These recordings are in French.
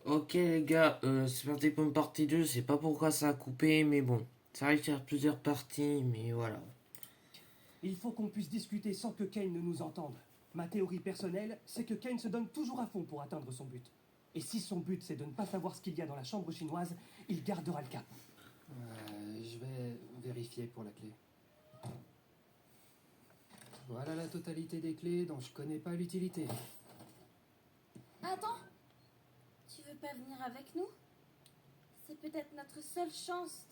Ok les gars, c'est parti pour une partie 2. Je sais pas pourquoi ça a coupé, mais bon. Ça arrive de faire plusieurs parties, mais voilà. Il faut qu'on puisse discuter sans que Kane ne nous entende. Ma théorie personnelle, c'est que Kane se donne toujours à fond pour atteindre son but. Et si son but c'est de ne pas savoir ce qu'il y a dans la chambre chinoise, il gardera le cap. Je vais vérifier pour la clé. Voilà la totalité des clés dont je connais pas l'utilité. Attends, tu veux pas venir avec nous? C'est peut-être notre seule chance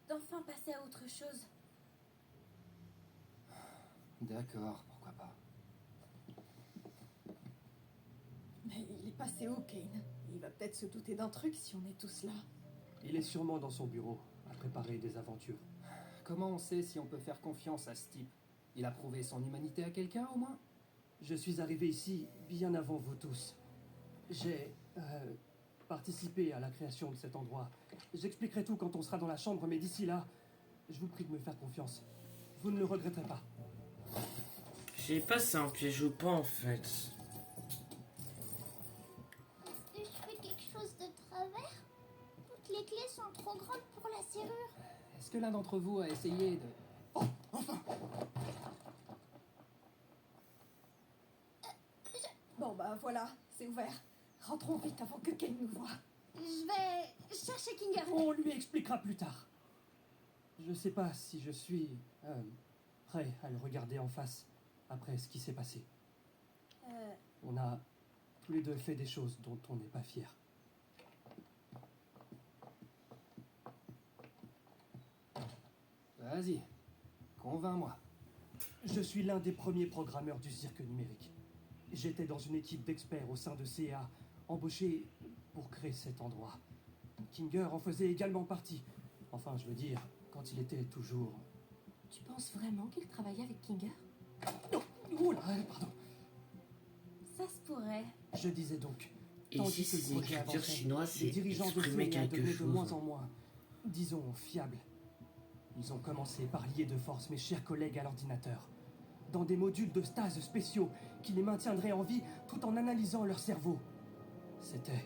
d'enfin passer à autre chose. D'accord, pourquoi pas. Mais il est passé où, Kane? Il va peut-être se douter d'un truc si on est tous là. Il est sûrement dans son bureau, à préparer des aventures. Comment on sait si on peut faire confiance à ce type? Il a prouvé son humanité à quelqu'un au moins? Je suis arrivé ici bien avant vous tous. J'ai participé à la création de cet endroit. J'expliquerai tout quand on sera dans la chambre, mais d'ici là, je vous prie de me faire confiance. Vous ne le regretterez pas. Je sais pas si c'est un piège ou pas en fait. Si je fais quelque chose de travers, toutes les clés sont trop grandes pour la serrure. Est-ce que l'un d'entre vous a essayé de... Oh, enfin! Bon, bah voilà, c'est ouvert. Rentrons vite avant que Kane nous voie. Je vais chercher Kinger. On lui expliquera plus tard. Je sais pas si je suis prêt à le regarder en face après ce qui s'est passé. On a tous les deux fait des choses dont on n'est pas fiers. Vas-y, convainc-moi. Je suis l'un des premiers programmeurs du cirque numérique. J'étais dans une équipe d'experts au sein de CA, embauché pour créer cet endroit. Kinger en faisait également partie. Enfin, je veux dire, quand il était toujours... Tu penses vraiment qu'il travaillait avec Kinger? Oh là, pardon. Ça se pourrait. Je disais donc, Et tandis si que c'est le projet l'écriture avançait, chinoise, les c'est dirigeants de exprimer CA quelque devenaient de moins chose. en moins, disons, fiables. Ils ont commencé par lier de force mes chers collègues à l'ordinateur, dans des modules de stase spéciaux qui les maintiendraient en vie tout en analysant leur cerveau. C'était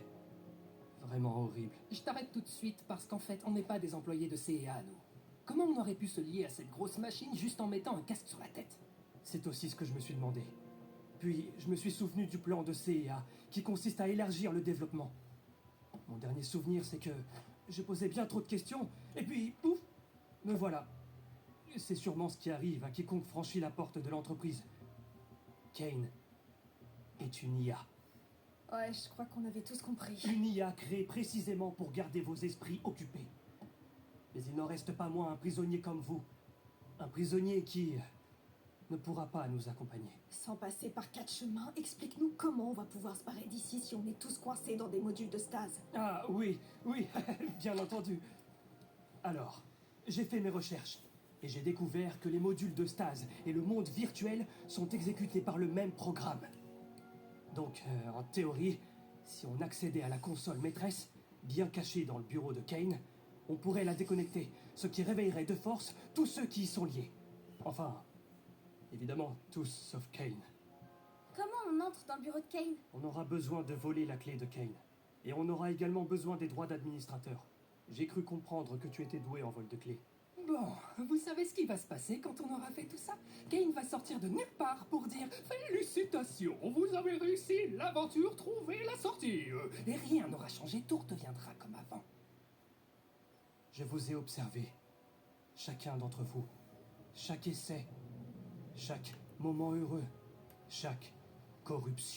vraiment horrible. Je t'arrête tout de suite parce qu'en fait, on n'est pas des employés de CEA, nous. Comment on aurait pu se lier à cette grosse machine juste en mettant un casque sur la tête? C'est aussi ce que je me suis demandé. Puis, je me suis souvenu du plan de CEA, qui consiste à élargir le développement. Mon dernier souvenir, c'est que je posais bien trop de questions, et puis, pouf, me voilà. C'est sûrement ce qui arrive à quiconque franchit la porte de l'entreprise. Kane est une IA. Ouais, je crois qu'on avait tous compris. Une IA créée précisément pour garder vos esprits occupés. Mais il n'en reste pas moins un prisonnier comme vous. Un prisonnier qui ne pourra pas nous accompagner. Sans passer par 4 chemins, explique-nous comment on va pouvoir se barrer d'ici si on est tous coincés dans des modules de stase. Ah oui, oui, bien entendu. Alors, j'ai fait mes recherches et j'ai découvert que les modules de stase et le monde virtuel sont exécutés par le même programme. Donc, en théorie, si on accédait à la console maîtresse, bien cachée dans le bureau de Kane, on pourrait la déconnecter, ce qui réveillerait de force tous ceux qui y sont liés. Enfin, évidemment, tous sauf Kane. Comment on entre dans le bureau de Kane? On aura besoin de voler la clé de Kane. Et on aura également besoin des droits d'administrateur. J'ai cru comprendre que tu étais doué en vol de clés. Bon, vous savez ce qui va se passer quand on aura fait tout ça? Kane va sortir de nulle part pour dire «Félicitations, vous avez réussi l'aventure, trouvez la sortie!» Et rien n'aura changé, tout redeviendra comme avant. Je vous ai observé. Chacun d'entre vous. Chaque essai. Chaque moment heureux. Chaque corruption.